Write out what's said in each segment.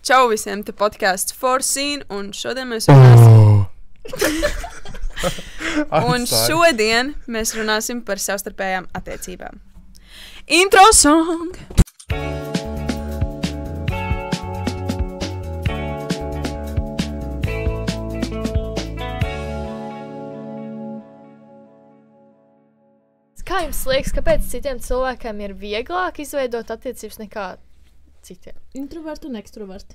Čau visiem, te podcasts Forscene, un šodien mēs runāsim... Un šodien mēs runāsim par savstarpējām attiecībām. Intro song! Kā jums liekas, kāpēc citiem cilvēkiem ir vieglāk izveidot attiecības nekā citiem? Introverti un ekstraverti.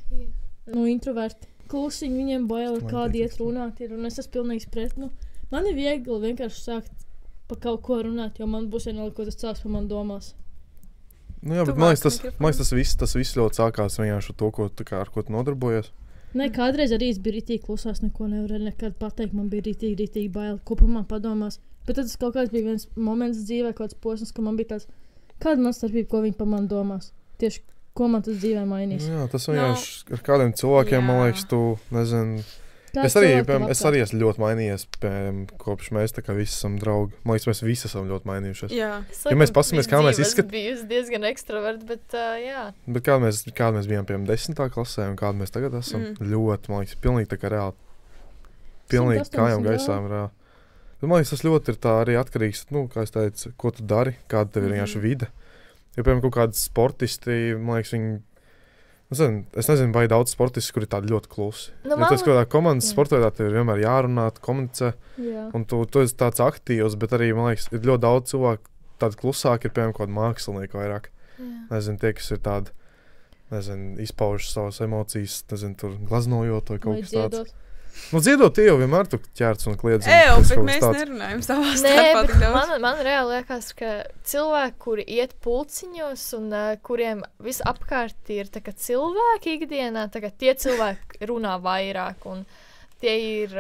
Nu, introverti. Klusiņi, viņiem baila, kādi iet runāt ir, un es esmu pilnīgs pret. Nu, man ir viegli vienkārši sākt pa kaut ko runāt, jo man būs vienalga, ko tas cēls pa man domās. Nu jā, bet man liekas, tas viss ļoti sākās vienkārši ar to, ar ko tu nodarbojies. Nē, kādreiz arī es biju ritīgi klusās, neko nevarēju nekad pateikt, man bija ritīgi baila, ko pa man padomās. Bet tad tas kaut kāds bija viens moments dzīvē, kāds posms, ka man bija tāds, kāda man starpība, ko viņi pa man domās. Tieši, ko man tas dzīvē mainīs. Jā, tas vienkārši ar kādiem cilvēkiem, man liekas, tu, nezinu... Es arī esmu ļoti mainījies, kopš mēs tā kā visi esam draugi. Man liekas, mēs visi esam ļoti mainījušies. Jā. Ja mēs pasamies, kā mēs izskatām... Es biju diezgan ekstraverti, bet jā. Bet kāda mēs bijām, piemēram, 10. klasē un kāda mēs tagad esam, ļoti, man liekas, pilnīgi tā kā reāli. Pilnīgi kājām gaisām reāli. Bet man liekas, tas ļoti ir tā arī atkarīgs, nu, kā es teicu, ko tu dari, kāda tev ir vienkārši vide. Jo, piemēram, kaut kādi sportisti, man liekas, viņi... Es nezinu, vai daudz sportisti, kuri ir tādi ļoti klusi. Nu, jo tas, kādā komandas sportā tev ir vienmēr jārunā, komunicē, un tu esi tāds aktīvs, bet arī, man liekas, ir ļoti daudz cilvēku tādi klusāki, ir, piemēram, kādi mākslinieki vairāk. Nezinu, tie, kas ir tādi, nezinu, izpaužas savas emocijas, nezinu, tur glaznojot vai kaut kas tāds. Nu, dziedot, tie jau vienmēr tu ķērts un kliedz. Bet mēs nerunājam savā starpā tik daudz. Man reāli liekas, ka cilvēki, kuri iet pulciņos un kuriem visapkārt ir tā kā cilvēki ikdienā, tā kā tie cilvēki runā vairāk un tie ir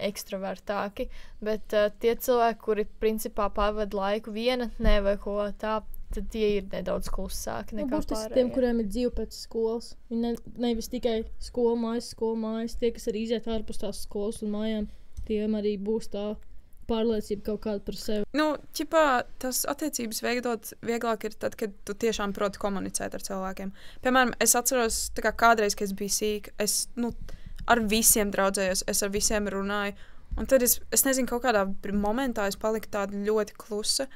ekstravertāki, bet tie cilvēki, kuri principā pavada laiku vienatnē vai ko tā, tad tie ir nedaudz klusāki nekā būs tas tiem, kuriem ir dzīve pēc skolas. Viņi nevis tikai skola mājas. Tie, kas arī iziet ārpus tās skolas un mājām, tiem arī būs tā pārliecība kaut kāda par sevi. Nu, ķipā, tas attiecības veidot vieglāk ir tad, kad tu tiešām proti komunicēt ar cilvēkiem. Piemēram, es atceros, tā kā kādreiz, kad es biju sīka, es, ar visiem draudzējos, es ar visiem runāju, un tad es nezinu, kaut kādā momentā es paliku tāda ļoti klusa.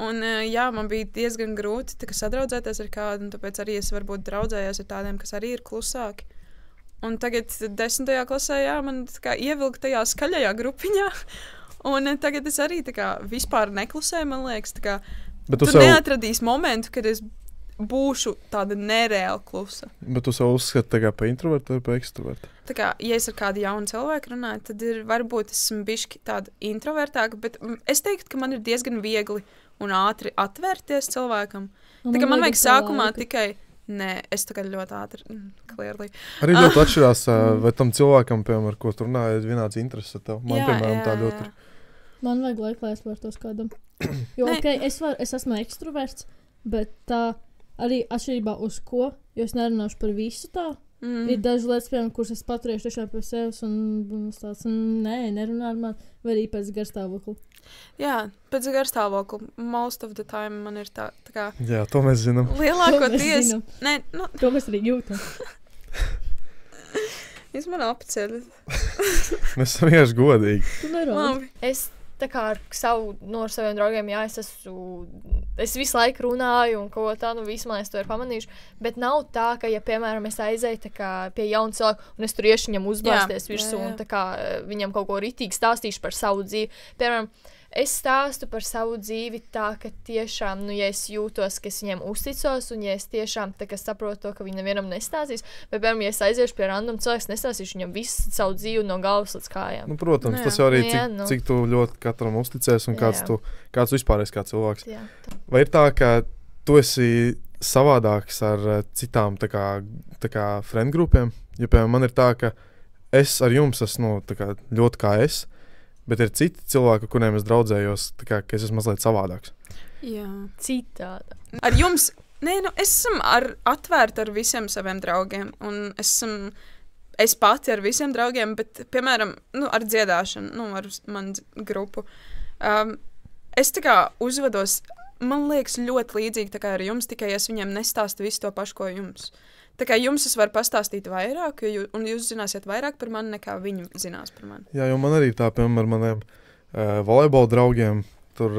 Un, jā, man bija diezgan grūti sadraudzēties ar kādu, un tāpēc arī es varbūt draudzējos ar tādiem, kas arī ir klusāki. Un tagad 10. klasē, jā, man ievilka tajā skaļajā grupiņā, un tagad es arī vispār neklusēju, man liekas, tu neatradīsi momentu, kad es būšu tāda nereāli klusa. Bet tu sev uzskati pa introvertu vai pa ekstravertu? Ja es ar kādu jaunu cilvēku runāju, tad varbūt esmu bišķi tāda introvertāka, bet es teiktu, ka man ir diezgan viegli un ātri atvērties cilvēkam. Man vajag sākumā tikai... Nē, es tagad ļoti ātri, clearly. Arī ļoti atšķirās, vai tam cilvēkam, piemēram, ar ko tu runāji, ir vienāds interesi tev. Man, piemēram, tā ļoti ir. Man vajag laiku, lai es vērtos kādam. Jo, es esmu ekstraverts, bet tā arī atšķirībā uz ko, jo es nerunāšu par visu tā. Ir daži lietas, piemēram, kuras es paturēšu tiešām pie sevis un tāds, nerunā ar mani, vai arī pēc garstāvokli. Jā, pēc garstāvokli. Most of the time man ir tā kā... Jā, to mēs zinām. Lielākoties... To mēs arī jūtam. Jūs man apceļat. Mēs esam vienkārši godīgi. Tu nerādi. Es tā kā ar saviem draugiem, jā, es visu laiku runāju un ko tā, vismaz es to ir pamanījuši, bet nav tā, ka, ja, piemēram, es aizēju tā kā pie jauna cilvēku un es tur iešu viņam uzbāzties virsū un tā kā viņam kaut ko ritīgi stāstīšu par savu dzīvi. Piemēram, es stāstu par savu dzīvi tā, ka tiešām, ja es jūtos, ka es viņiem uzticos un ja es tiešām tā kā saprotu to, ka viņi nevienam nestāstīs, bet, piemēram, ja es aiziešu pie random cilvēks, nestāstīšu viņam visu savu dzīvi no galvas līdz kājām. Nu, protams, tas jau arī cik tu ļoti katram uzticies un kāds vispār esi kā cilvēks. Jā, vai ir tā, ka tu esi savādāks ar citām tā kā friend grupiem? Ja, piemēram, man ir tā, ka es ar jums esmu tā kā ļoti kā es, bet ir citi cilvēki, kuriem es draudzējos, ka es esmu mazliet savādāks. Jā. Citāda. Ar jums, es esmu atvērta ar visiem saviem draugiem, un es pati ar visiem draugiem, bet, piemēram, ar dziedāšanu, ar manu grupu. Es tā kā uzvedos, man liekas, ļoti līdzīgi tā kā ar jums, tikai es viņiem nestāstu visu to pašu, ko jums. Tā kā jums es varu pastāstīt vairāk, un jūs zināsiet vairāk par mani, nekā viņi zinās par mani. Jā, jo man arī tā, piemēram, ar maniem volejbola draugiem, tur,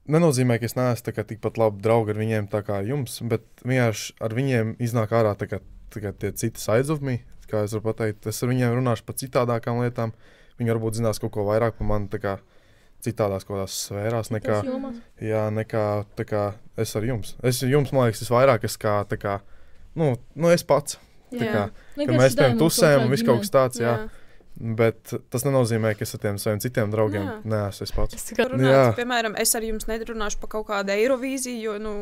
nenozīmē, ka es neesmu tā kā tikpat labi draugi ar viņiem tā kā jums, bet vienkārši ar viņiem iznāk ārā tā kā tie citi sides of me, kā es varu pateikt. Es ar viņiem runāšu par citādākām lietām, viņi varbūt zinās kaut ko vairāk par mani tā kā citādās kaut kādās sfērās, nekā tā kā es ar jums. Es jums, man liekas, vairāk es kā, tā kā, es pats. Tā kā, ka mēs tiem tusējam un viss kaut kas tāds, jā. Bet tas nenozīmē, ka es ar tiem saviem citiem draugiem neesmu es pats. Piemēram, es ar jums nerunāšu par kaut kādu Eirovīziju, jo,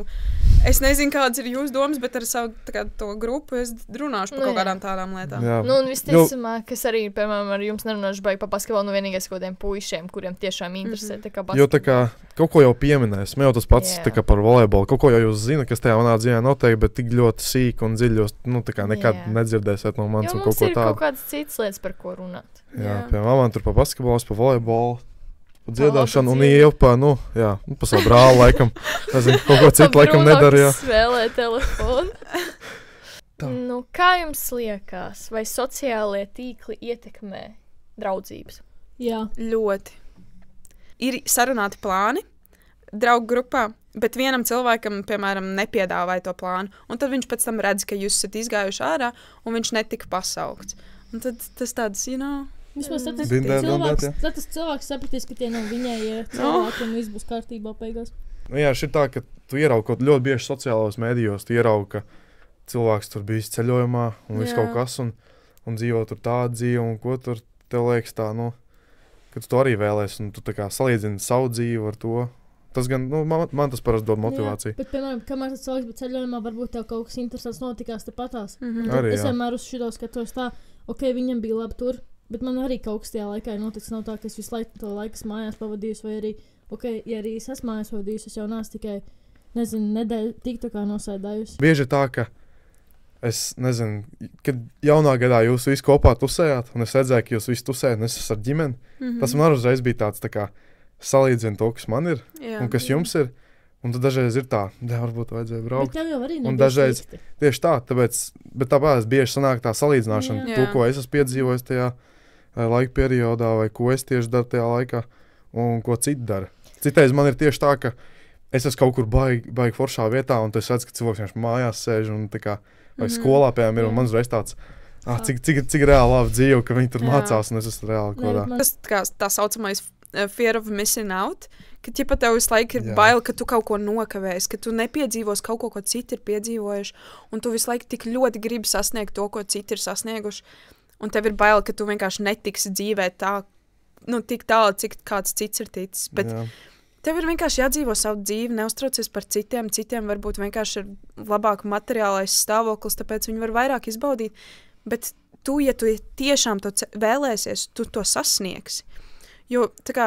es nezinu, kādas ir jūsu domas, bet ar savu to grupu es runāšu par kaut kādām tādām lietām. Jā. Un visticamāk, es arī, piemēram, ar jums nerunāšu baigi par basketbolu, vienīgais kaut kādiem puišiem, kuriem tiešām interesē tā kā basketbolu. Jo tā kā kaut ko jau pieminēs, man jau tas pats tā kā par volejbolu, kaut ko jau jūs zina, kas tajā manā dzīvē notiek, bet tik ļoti sīk un dziļos, tā kā nekad nedzirdēsiet no manis un kaut ko tādu. Jo mums ir kaut kādas citas lietas, par ko runāt. Jā, piemēram, man tur pa basketbolu, pa volejbolu, pa dziedāšanu un ieju pa savu brāli, laikam. Nezinu, kaut ko citu laikam nedara, jā. Spēlē telefonu. Kā jums liekas, vai sociālie tīkli ietekmē draudzības? Jā. Ļoti. Ir sarunāti plāni draugu grupā, bet vienam cilvēkam, piemēram, nepiedāvāja to plānu, un tad viņš pēc tam redz, ka jūs esat izgājuši ārā, un viņš netika pasaukts. Un tad tas tāds, Vismaz tas cilvēks sapratīs, ka tie nav viņējie cilvēki, un viss būs kārtībā beigās. Jā, šī tā, ka tu ieraugi kaut ļoti bieži sociālajos medijos, tu ieraugi, ka cilvēks tur bijis ceļojumā, un viss kaut kas, un dzīvo tur tādu dzīvi, un ko tur tev liekas tā, ka tu to arī vēlēsi, un tu tā kā salīdzini savu dzīvi ar to. Tas gan, man tas parasti dod motivāciju. Jā, bet, piemēram, kamēr tas cilvēks bija ceļojumā, varbūt tev kaut kas interesants notikās tepatās. Arī, es vienmēr uz šito skatos tā, viņam bija labi tur, bet man arī kaut kas tajā laikā ir noticis. Nav tā, ka es visu laiku to laiku mājās pavadījusi, vai arī, ja arī es esmu mājās pavadījusi, es jau nāc tikai, nedēļu TikTokā nosēdājusi. Bieži tā, ka es nezinu, kad jaunā gadā jūs visi kopā tusējāt, un es redzēju, ka jūs visi tusējāt, un es esmu ar ģimeni. Tas man uzreiz bija tāds tā kā salīdzina to, kas man ir un kas jums ir. Un tad dažreiz ir tā, varbūt vajadzēja braukt. Bet tev jau arī nebija un dažreiz slikti. Tieši tā, bet tāpēc bieži sanāk tā salīdzināšana. To, ko es esmu piedzīvojis tajā laika periodā, vai ko es tieši daru tajā laikā, un ko citi dara. Citreiz man ir tieši tā, ka es esmu kaut kur baigi foršā vietā, un es redzu, ka cilvēks vienkārši mājās sēž, un tā kā, vai skolā, piemēram, ir, un man uzreiz tāds, cik reāli labi dzīvo, ka viņi tur mācās, un es esmu reāli kodā. Tas tā saucamais fear of missing out, ka ķipa tev visu laiku ir bail, ka tu kaut ko nokavēsi, ka tu nepiedzīvos kaut ko citi ir piedzīvojuši, un tu visu laiku tik ļoti gribi sasniegt to, ko citi ir sasnieguši, un tev ir bail, ka tu vienkārši netiksi dzīvē tā, tik tālu, cik kāds cits ir ticis, bet tev ir vienkārši jādzīvo savu dzīvi, neuztraucies par citiem varbūt vienkārši ir labāk materiālais stāvoklis, tāpēc viņi var vairāk izbaudīt, bet tu, ja tu tiešām to vēlēsies, tu to sasniegsi. Jo, tā kā,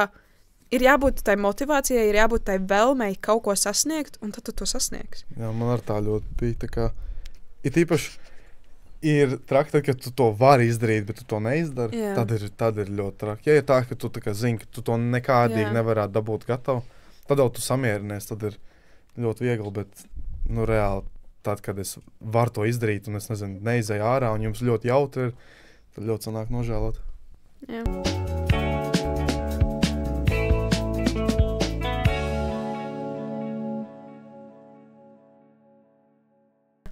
ir jābūt tai motivācijai, ir jābūt tai vēlmei kaut ko sasniegt, un tad tu to sasniegsi. Jā, man ar tā ļoti bija, tā kā, ir īpaši, ir traki, tad, ka tu to vari izdarīt, bet tu to neizdari, tad ir ļoti traki. Ja ir tā, ka tu tā kā zini, ka tu to nekādīgi nevarētu dabūt gatavu, tad jau tu samierinies, tad ir ļoti viegli, bet, reāli, tad, kad es varu to izdarīt, un es nezinu, neizēju ārā, un jums ļoti jautri ir, tad ļoti sanāk nožēlot. Jā.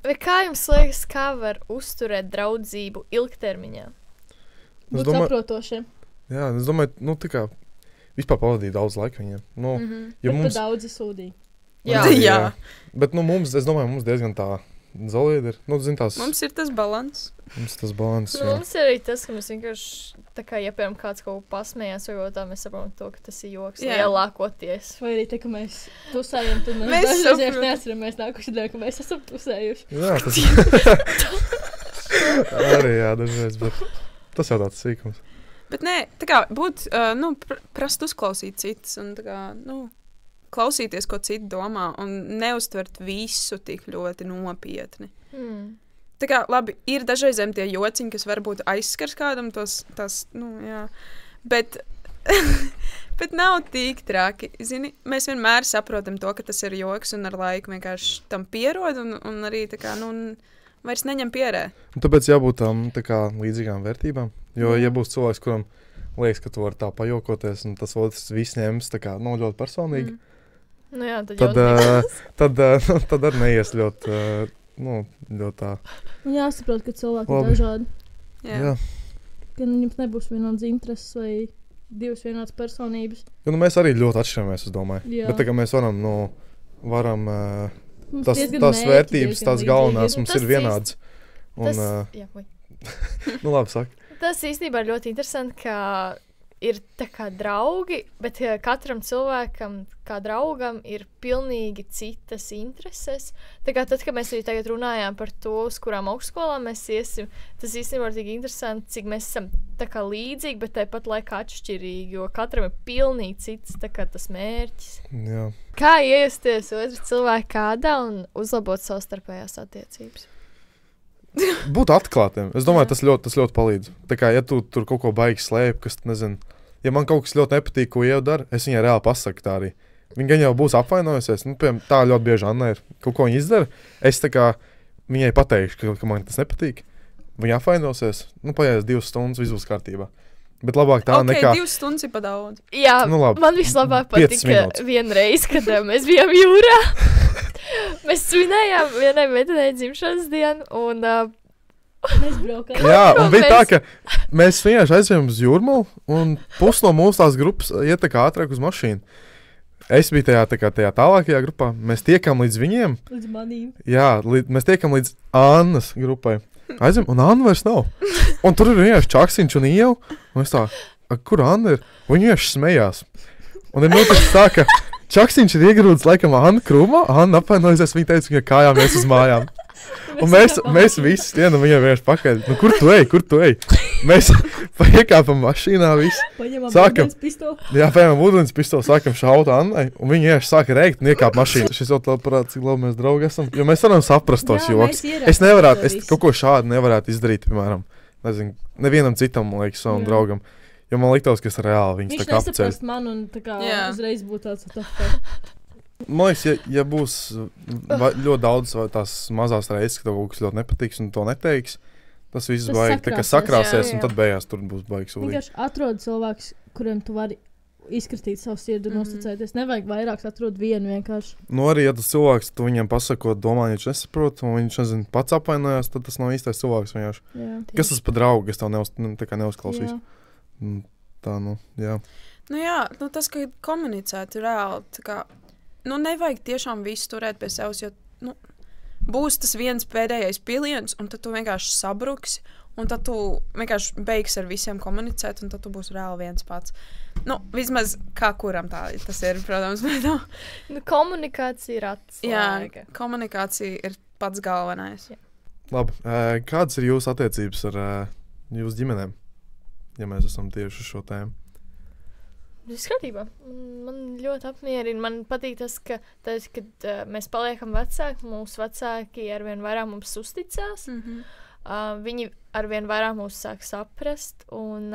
Vai kā jums liekas, kā var uzturēt draudzību ilgtermiņā? Būt saprotošiem. Jā, es domāju, tā kā vispār pavadīju daudz laika viņiem. Ja bet daudzi sūdīgi. Jā. Bet, es domāju, mums diezgan tā zolīda ir. Mums ir tas balans. Mums ir arī tas, ka mēs vienkārši, tā kā, ja piemēram kāds kaut ko pasmējās, vai tā mēs saprotam to, ka tas ir joks lielākoties. Vai arī te, ka mēs tusējam, tad mēs dažreiz neatceramies nākuši dienu, ka mēs esam tusējuši. Jā, tas arī, dažreiz, bet tas jau tāds sīkums. Bet nē, tā kā būt, prast uzklausīt citus un tā kā, klausīties, ko citi domā un neuztvert visu tik ļoti nopietni. Tā kā, labi, ir dažreizēm tie jociņi, kas varbūt aizskars kādam tos, bet Bet nav tik traki. Zini, mēs vienmēr saprotam to, ka tas ir joks un ar laiku vienkārši tam pierod un arī tā kā, vairs neņem pierē. Un tāpēc jābūt tām tā kā līdzīgām vērtībām. Jo, ja būs cilvēks, kuram liekas, ka tu vari tā pajokoties, un tas otrs viss ņems tā kā ļoti personīgi, Nu jā, tad arī neies ļoti tā. Jāsaprot, ka cilvēki Labi. ir dažādi. Jā. Ka viņam nebūs vienāds intereses vai divas vienādas personības. Jo, mēs arī ļoti atšķiramies, es domāju. Jā. Bet tā kā mēs varam Mums tās diezgan vērtības, mērķi tās diezgan galvenās līdzīgi. mums Tas ir vienādas. Un, jā, vai. labi, saka. Tas īstenībā ir ļoti interesanti, ka ir tā kā draugi, bet katram cilvēkam, kā draugam, ir pilnīgi citas intereses. Tā kā tad, kad mēs arī tagad runājām par to, uz kurām augstskolām mēs iesim, tas īstenībā ir tik interesanti, cik mēs esam tā kā līdzīgi, bet tāpat laikā atšķirīgi, jo katram ir pilnīgi cits tā kā tas mērķis. Jā. Kā iejusties otru cilvēku kādā un uzlabot savstarpējās attiecības? Būt atklātiem. Es domāju, tas ļoti palīdz. Tā kā, ja tu tur kaut ko baigi slēp, kas, nezinu, ja man kaut kas ļoti nepatīk, ko Ieva dara, es viņai reāli pasaku tā arī. Viņa gan jau būs apvainojusies. Piemēram, tā ļoti bieži Anna ir. Kaut ko viņa izdara, es tā kā viņai pateikšu, ka man tas nepatīk. Viņa apvainosies, paies 2 stundas, viss būs kārtībā. Bet labāk tā nekā... 2 stundas ir pa daudz. Jā, labi. Man vislabāk 5 patika minūtes. vienreiz, kad mēs bijām jūrā. Mēs svinējām vienai meitenei dzimšanas dienu, un Mēs braukām. Jā, un bija tā, ka mēs vienkārši aizējām uz Jūrmalu, un pusi no mūsu tās grupas iet tā kā ātrāk uz mašīnu. Es biju tajā tālākajā grupā. Mēs tiekam līdz viņiem. Līdz manīm. Jā, mēs tiekam līdz Annas grupai. Aizem, un Anna vairs nav. Un tur ir vienkārši Čaksiņš un Ieva. Un es tā, kur Anna ir? Viņi vienkārši smējās. Un ir noticis tā, ka Čaksiņš ir iegrūdis laikam Anna krūmā. Anna apvainojusies, viņa teica, viņa kājām ies uz mājām. Un mēs visi stienam viņai vienkārši pakaļ. Kur tu ej? Mēs iekāpam mašīnā visi. Paņemam Sākam. ūdens pistoli. Jā, paņemam ūdens pistoli, sākam šaut Annai. Un viņi vienkārši sāka rēkt un iekāp mašīnā. Šis jau tā parāda, cik labi mēs draugi esam. Jo mēs varam saprast tos Jā, joks. mēs ieraudzām Es nevarētu, to es visu. kaut ko šādu nevarētu izdarīt, piemēram, nezinu, nevienam citam, man liekas, savam Jā. draugam. Jo man liktos, ka es reāli viņus Viņš tā kā apceļu. nesaprast man un tā kā Jā. uzreiz būtu tāds tā. Man liekas, ja būs ļoti daudz vai tās mazās reizes, ka tev kaut kas ļoti nepatiks un to neteiks, tas viss Tas baigi tā kā sakrāsies. sakrāsies Jā. un tad beigās tur būs baigi sūdīgi. Vienkārši atrod cilvēks, kuriem tu vari izkritīt savu sirdi un uzticēties. Nevajag vairāk atrod vienu vienkārši. Nu arī, ja tas cilvēks, tu viņam pasakot, domā, viņš nesaprot, un viņš, nezinu, pats apvainojās, tad tas nav īstais cilvēks vienkārši. Jā. Kas tas pa draugu, kas tev neuzklausīs? Jā. Tā, jā. Jā, tas, ka komunicēt reāli, tā kā, nevajag tiešām visu turēt pie sevis, jo, būs tas viens pēdējais piliens, un tad tu vienkārši sabruksi, un tad tu vienkārši beigsi ar visiem komunicēt, un tad tu būsi reāli viens pats. Vismaz kā kuram tā tas ir, protams, bet komunikācija ir atslēga. jā, komunikācija ir pats galvenais. Labi, kādas ir jūsu attiecības ar jūsu ģimenēm, ja mēs esam tieši uz šo tēmu? Viss kārtībā. Man ļoti apmierina. Man patīk tas, ka tad, kad mēs paliekam vecāki, mūsu vecāki arvien vairāk mums uzticās. Viņi arvien vairāk mūs sāk saprast. Un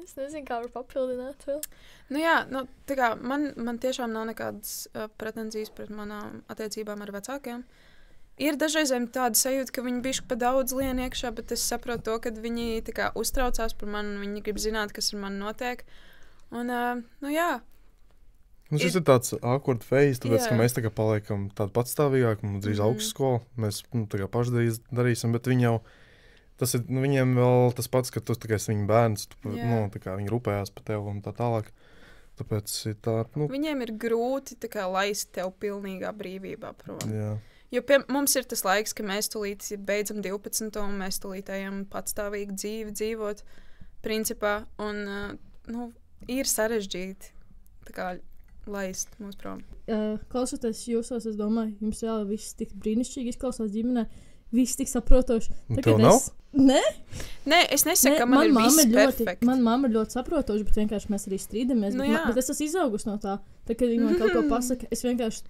es nezinu, kā var papildināt vēl. Tā kā man tiešām nav nekādas pretenzijas pret manām attiecībām ar vecākiem. Ir dažreizēm tāda sajūta, ka viņi bišķi pa daudz lien iekšā, bet es saprotu to, ka viņi tā kā uztraucās par mani, un viņi grib zināt, kas ar mani notiek. Un, jā. Šis ir tāds awkward phase, tāpēc, Jā. ka mēs tā kā paliekam tādi patstāvīgāki, mums drīz augstskola, mēs tā kā paši darīsim, bet viņi jau, tas ir, viņiem vēl tas pats, ka tu tā kā esi viņa bērns, Jā. tā kā viņi rūpējās par tevi un tā tālāk. Tāpēc ir tā, Viņiem ir grūti tā kā laist tev pilnīgā brīvībā prom. jā. Jo mums ir tas laiks, ka mēs tūlīt beidzam 12. un mēs tūlīt ejam patstāvīgi dzīvot, principā, un, ir sarežģīti tā kā laist mūs prom. Klausoties jūsos, es domāju, jums jau viss tik brīnišķīgi izklausās ģimenē, viss tik saprotoši. Un tev nav? Nē, Nē, es nesaku, ka man ir viss perfekti. Man mamma ir ļoti saprotoša, bet vienkārši mēs arī strīdamies. Nu Bet, jā. bet es esmu izaugusi no tā. Tad, kad viņi man kaut ko pasaka, es vienkārši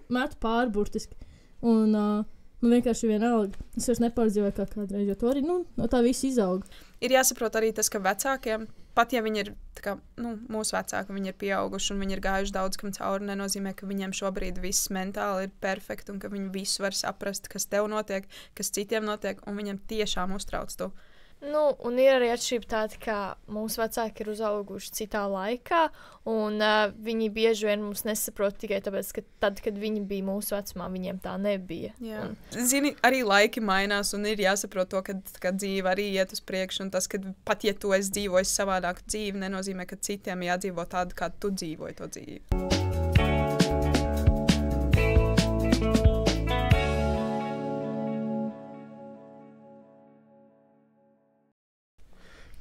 metu pārburtiski. Un man vienkārši vienalga. Es vairs nepārdzīvoju kā kādreiz, jo to arī no tā viss izauga. Ir jāsaprot arī tas, ka vecākiem pat ja viņi ir kā, mūsu vecāki, viņi ir pieauguši un viņi ir gājuši daudz kam cauri, nenozīmē, ka viņiem šobrīd viss mentāli ir perfekti un ka viņi visu var saprast, kas tev notiek, kas citiem notiek, un viņiem tiešām uztrauc to. Un ir arī atšķirība tāda, ka mūsu vecāki ir uzauguši citā laikā, un viņi bieži vien mums nesaprot tikai tāpēc, ka tad, kad viņi bija mūsu vecumā, viņiem tā nebija. Zini, arī laiki mainās, un ir jāsaprot to, ka dzīve arī iet uz priekšu, un tas, ka pat ja tu esi dzīvojis savādāku dzīvi, nenozīmē, ka citiem jādzīvo tādu, kā tu dzīvoji to dzīvi.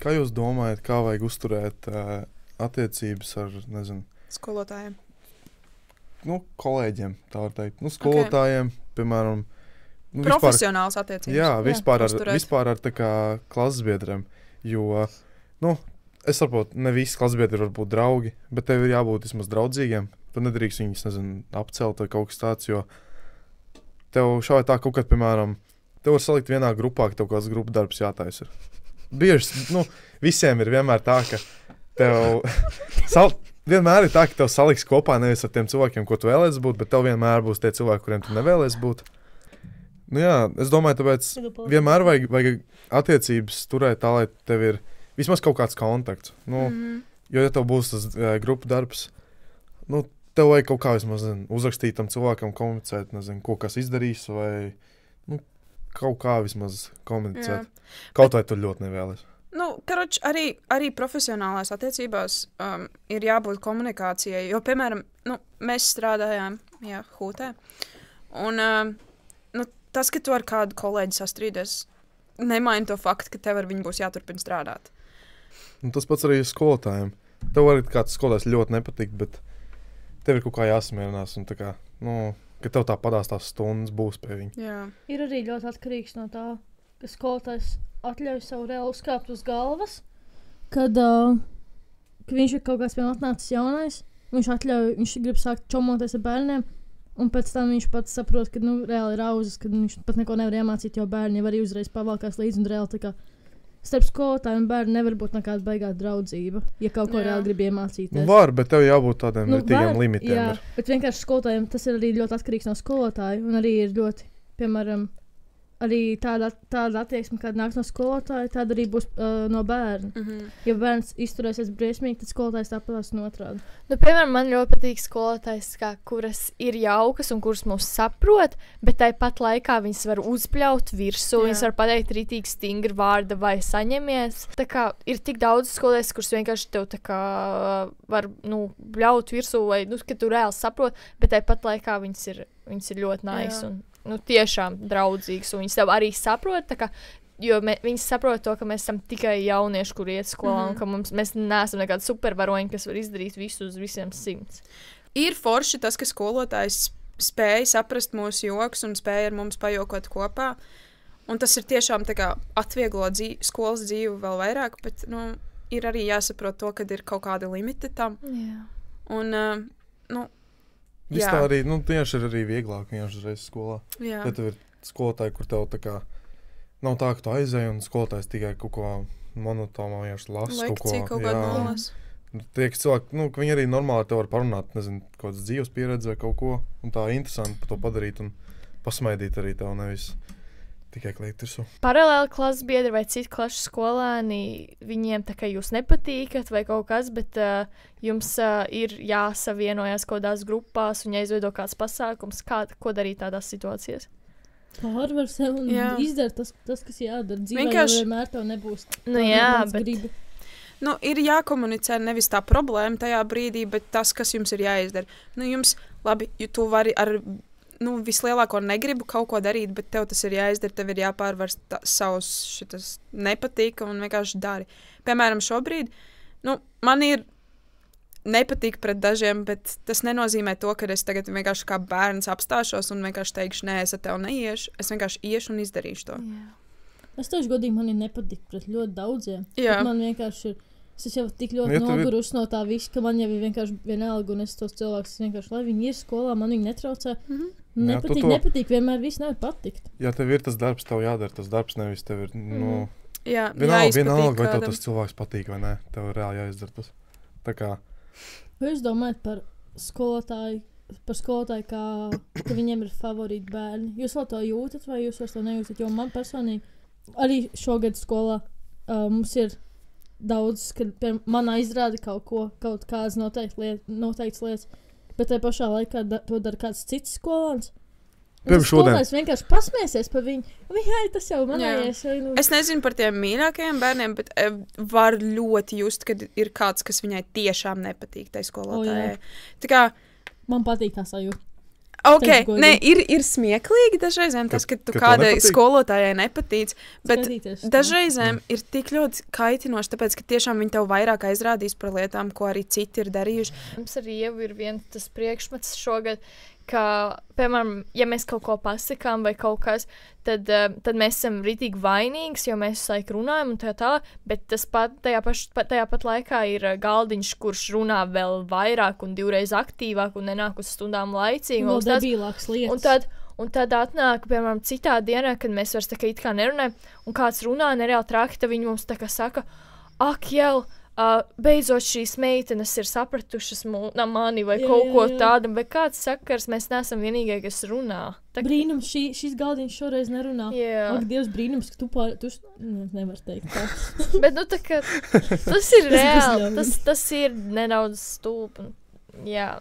Kā jūs domājat, kā vajag uzturēt attiecības ar, skolotājiem? Kolēģiem, tā var teikt. Skolotājiem, piemēram. Profesionāls attiecības. Jā, vispār ar tā kā klasbiedriem. Jo, es saprotu, ne visi klasbiedri var būt draugi, bet tev ir jābūt vismaz draudzīgiem. Tu nedrīkst viņus, apcelt vai kaut kas tāds, jo tev šādi tā kaut kad, piemēram, tev var salikt vienā grupā, ka tev kāds grupu darbs jātaisa. Bieži, visiem ir vienmēr tā, ka tev vienmēr ir tā, ka tev saliks kopā nevis ar tiem cilvēkiem, ko tu vēlēsi būt, bet tev vienmēr būs tie cilvēki, kuriem tu nevēlies būt. Es domāju, tāpēc vienmēr vajag attiecības turēt tā, lai tev ir vismaz kaut kāds kontakts. Jo, ja tev būs tas grupu darbs, tev vajag kaut kā vismaz uzrakstīt tam cilvēkam, komunicēt, ko kas izdarīs, vai kaut kā vismaz komunicēt. Kaut vai tu ļoti nevēlies. Karoč, arī profesionālās attiecībās ir jābūt komunikācijai, jo, piemēram, mēs strādājām, hūtē, un tas, ka tu ar kādu kolēģi sastrīdies, nemaina to faktu, ka tev ar viņu būs jāturpina strādāt. Tas pats arī skolotājiem. Tev arī kāds skolotājs ļoti nepatīk, bet tev ir kaut kā jāsamierinās, un tā kā, ka tev tā padās tās stundas būs pie viņa. Jā. Ir arī ļoti atkarīgs no tā, ka skolotājs atļauj savu reāli uzkāpt uz galvas, kad viņš ir kaut kāds atnācis jaunais, viņš grib sākt čomoties ar bērniem, un pēc tam viņš pats saprot, ka reāli ir auzas, ka viņš pat neko nevar iemācīt, jo bērni jau arī uzreiz pavalkās līdzi, un reāli tā kā starp skolotāju un bērnu nevar būt nekāda beigā draudzība, ja kaut ko reāli grib iemācīties. Var, bet tev jābūt tādiem vērtīgiem limitiem. Jā, bet vienkārši skolotājiem tas ir arī ļoti atkarīgs no skolotāju, un arī ir ļoti, piemēram, arī tāda attieksme, kāda nāk no skolotāja, tāda arī būs no bērna. Ja bērns izturēsies briesmīgi, tad skolotājs tāpatās un otrādi. Piemēram, man ļoti patīk skolotājs, kuras ir jaukas un kuras mūs saprot, bet tāpat laikā viņas var uzpļaut virsū, viņas var pateikt ritīgi stingri vārda vai saņemies. Tā kā ir tik daudz skolotājs, kuras vienkārši tev tā kā var, bļaut virsū vai, ka tu reāli saprot, bet tāpat laikā viņas ir ļoti nice un tiešām draudzīgs, un viņas tev arī saprot, jo viņas saprot to, ka mēs esam tikai jaunieši, kur iet skolā, un ka mēs neesam nekādi supervaroņi, kas var izdarīt visu uz visiem 100. Ir forši tas, ka skolotājs spēja saprast mūsu joks un spēja ar mums pajokot kopā, un tas ir tiešām atvieglo skolas dzīvi vēl vairāk, bet, ir arī jāsaprot to, ka ir kaut kādi limiti tam. Jā. Un, viss tā arī, tieši ir arī vieglāk vienkārši uzreiz skolā. Jā. Ja tev ir skolotāji, kur tev tā kā nav tā, ka tu aizēji un skolotājs tikai kaut ko monotomā vienkārši lasa kaut ko. Kaut kādu nolas. Tie cilvēki, ka viņi arī normāli tev var parunāt, kaut kādas dzīves pieredzi vai kaut ko, un tā interesanti par to padarīt un pasmaidīt arī tev, nevis tikai kliegt virsū. Paralēli klases biedri vai citu klašu skolēni, viņiem tā kā jūs nepatīkat vai kaut kas, bet jums ir jāsavienojas kādās grupās un jāizveido kāds pasākums, ko darīt tādās situācijās? Pārvar sev un izdara tas, kas jādara. Dzīvē vienmēr tev nebūs. Bet... ir jākomunicē nevis tā problēma tajā brīdī, bet tas, kas jums ir jāizdara. Jums, labi, tu vari ar vislielāko negribu kaut ko darīt, bet tev tas ir jāizdara, tev ir jāpārvar savus šitas nepatīk un vienkārši dari. Piemēram, šobrīd, man ir nepatīk pret dažiem, bet tas nenozīmē to, ka es tagad vienkārši kā bērns apstāšos un vienkārši teikšu, nē, es ar tev neiešu, es vienkārši iešu un izdarīšu to. Jā. Es teikšu godīgi, man ir nepatīk pret ļoti daudziem. Man vienkārši ir, es jau tik ļoti nogurus no tā viss, ka man jau ir vienkārši vienalga un es tos cilvēkus vienkārši, lai viņi ir skolā, man viņi netraucē. Nepatīk, vienmēr viss nevar patikt. Ja tev ir tas darbs, tev jādara tas darbs, nevis tev ir, Jā, vienalga, vai tev tas cilvēks patīk vai nē. Tev reāli jāizdara tas. Tā kā... Vai jūs domājat par skolotāju, ka viņiem ir favorīti bērni? Jūs vēl to jūtat vai jūs vairs to nejūtat? Jo man personīgi, arī šogad skolā mums ir daudz, kad man aizrāda kaut kādas noteiktas lietas, bet tajā pašā laikā to dara kāds cits skolāns. Tas skolotājs vienkārši pasmēsies par viņu. Viņai tas jau manājies. Es nezinu par tiem mīļākajiem bērniem, bet var ļoti just, kad ir kāds, kas viņai tiešām nepatīk tai skolotājai. Tā kā... Man patīk tā sajūta. Ok, ne, ir smieklīgi dažreizēm tas, ka tu kādai skolotājai nepatīc, bet dažreizēm ir tik ļoti kaitinoši, tāpēc, ka tiešām viņi tev vairāk aizrādīs par lietām, ko arī citi ir darījuši. Mums arī jau ir viens tas priekšmets šogad, ka, piemēram, ja mēs kaut ko pasakām vai kaut kas, tad mēs esam ritīgi vainīgs, jo mēs visu laiku runājam un tā, bet tas tajā pat laikā ir galdiņš, kurš runā vēl vairāk un 2 reizes aktīvāk un nenāk uz stundām laicīgi. Vēl debilāks lietas. Un tad atnāk, piemēram, citā dienā, kad mēs vairs tā kā it kā nerunājam, un kāds runā nereāli traki, tad viņi mums tā kā saka, ak, jau, beidzot šīs meitenes ir sapratušas mani vai kaut ko tādu, bet kāds sakars, mēs neesam vienīgie, kas runā. Brīnums, šis galdiņš šoreiz nerunā. Ak, Dievs, brīnums, ka tu nevar teikt tā. Bet, tā kā, tas ir reāli, tas ir nedaudz stulbi. Jā,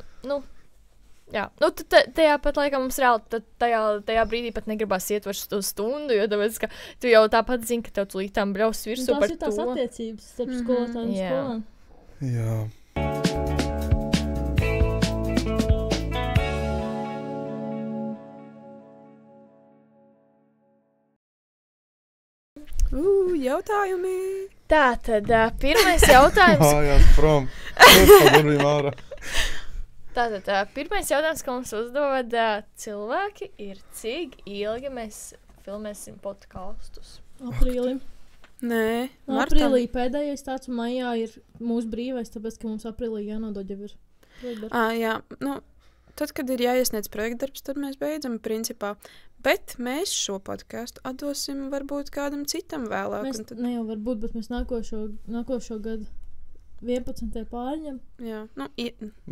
tajā pat laikā mums reāli tajā brīdī pat negribās iet vairs to stundu, jo tāpēc, ka tu jau tāpat zini, ka tev tu lītām braus virsū par to. Tās ir tās attiecības starp skolotāju un skolām. Jā. Jautājumi. Tātad, pirmais jautājums. Mājās prom. Pagurvīm ārā. Tātad, pirmais jautājums, ko mums uzdod cilvēki, ir cik ilgi mēs filmēsim podkastus? Aprīlim. Nē, aprīlī pēdējais tāds, un maijā ir mūsu brīvais, tāpēc, ka mums aprīlī jānodod jau ir projektdarbs. Jā, tad, kad ir jāiesniedz projektdarbs, tad mēs beidzam principā. Bet mēs šo podcastu atdosim varbūt kādam citam vēlāk. Ne jau varbūt, bet mēs nākošo gadu 11. pārņem. Jā,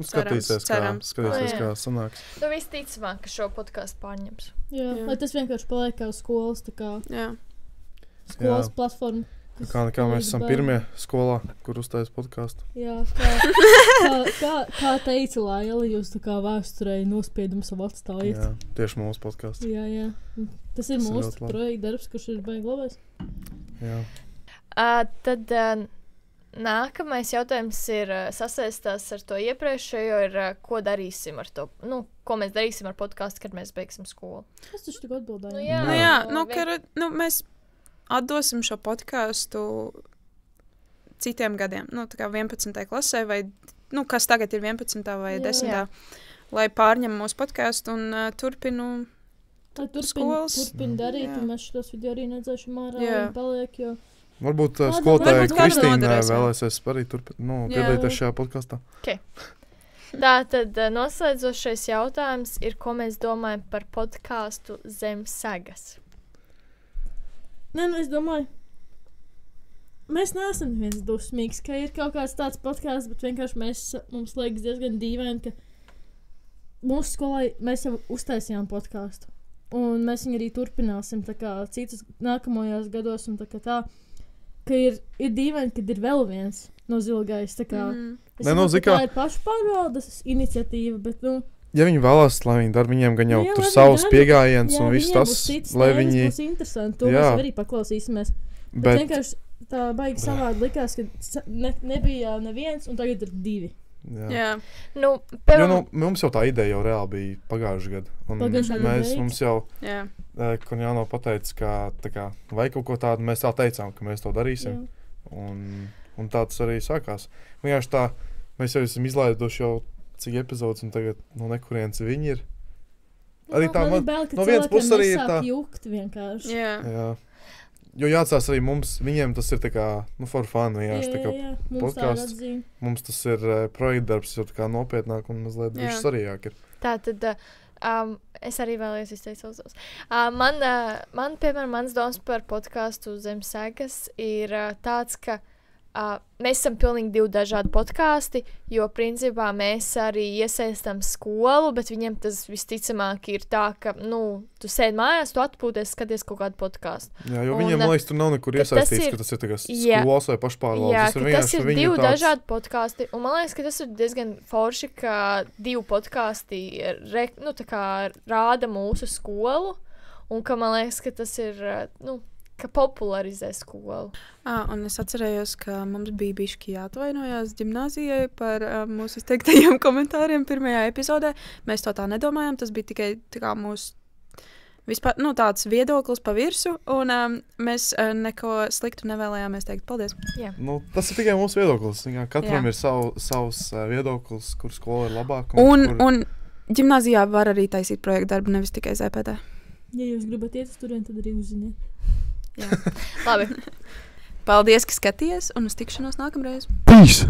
skatīsies, kā sanāks. Visticamāk, ka šo podcastu pārņems. Jā, lai tas vienkārši paliek kā skolas, tā kā skolas platforma. Kā mēs esam pirmie skolā, kur uztais podcastu. Jā, kā teica Laila, jūs tā kā vēsturēji nospiedumu savu atstājat. Jā, tieši mūsu podcastu. Jā. Tas ir mūsu projektdarbs, kurš ir baigi labais. Jā. Tad nākamais jautājums ir sasaistās ar to iepriekšējo, ir ko darīsim ar to, ko mēs darīsim ar podcastu, kad mēs beigsim skolu. Es taču tik atbildēju. Mēs atdosim šo podcastu citiem gadiem, tā kā 11. klasē vai, kas tagad ir 11. vai 10. Lai pārņem mūsu podcastu un turpinu skolas. Turpinu darīt, un mēs šitos video arī nedzēšam ārā un paliek, jo... Varbūt skolotāja Kristīna vēlēsies arī piedalīties šajā podkastā. Okay. Tātad noslēdzošais jautājums ir, ko mēs domājam par podcastu Zem sagas. Nē, es domāju, mēs neesam viens dusmīgs, ka ir kaut kāds tāds podcasts, bet vienkārši mums liekas diezgan dīvaini, ka mūsu skolai mēs jau uztaisījām podcastu. Un mēs viņu arī turpināsim, tā kā citus nākamajos gados un tā kā tā. Ka ir dīvaini, kad ir vēl viens no Zilgais, tā kā tā ir pašpārvaldes iniciatīva, bet, ja viņi vēlās, lai viņi dara, viņiem gan jau tur savus piegājiens un viss tas, lai viņi... būs interesanti, to mēs arī paklausīsimies. Bet vienkārši tā baigi savādi likās, ka nebija neviens, un tagad ir 2. Jā. Mums jau tā ideja jau reāli bija pagājuši gadu. Un mums jau, kur Jāno pateica, ka vai kaut ko tādu, mēs tā teicām, ka mēs to darīsim. Un tā tas arī sākās. Vienkārši tā, mēs jau esam izlaiduši jau cik epizodes, un tagad no nekurienes viņi ir. Arī tā, no vienas puses arī ir tā. Jukt vienkārši. Jā. Jo jāatcerās arī mums, viņiem tas ir tā kā, for fun, vienkārši tā kā podcasts. Mums tas ir projektdarbs, jau tā kā nopietnāk un mazliet svarīgāk ir. Tātad Es arī vēlējos izteikt savus domas. Man, piemēram, mans domas par podkāstu Zem sēgas ir tāds, ka mēs esam pilnīgi 2 dažādi podkāsti, jo principā mēs arī iesaistam skolu, bet viņiem tas visticamāk ir tā, ka, tu sēdi mājās, tu atpūties, skaties kaut kādu podkāstu. Jā, jo viņiem, man liekas, tur nav nekur iesaistīts, ka tas ir tā kā skolas vai pašpārvaldes. Jā, tas ir 2 dažādi podkāsti, un man liekas, ka tas ir diezgan forši, ka 2 podkāsti tā kā rāda mūsu skolu, un ka man liekas, ka tas ir, ka popularizē skolu. Un es atcerējos, ka mums bija bišķi jāatvainojās ģimnāzijai par mūsu izteiktajiem komentāriem pirmajā epizodē. Mēs to tā nedomājām, tas bija tikai tā kā mūsu vispār, tāds viedoklis pa virsu, un mēs neko sliktu nevēlējāmies teikt. Paldies! Jā. Tas ir tikai mūsu viedoklis. Katram ir savs viedoklis, kur skola ir labāka. Un ģimnāzijā var arī taisīt projektu darbu, nevis tikai ZPT. Ja jūs gribat iet uz turieni, tad arī uzziniet. Jā. Labi. Paldies, ka skaties, un uz tikšanos nākamreiz. Peace!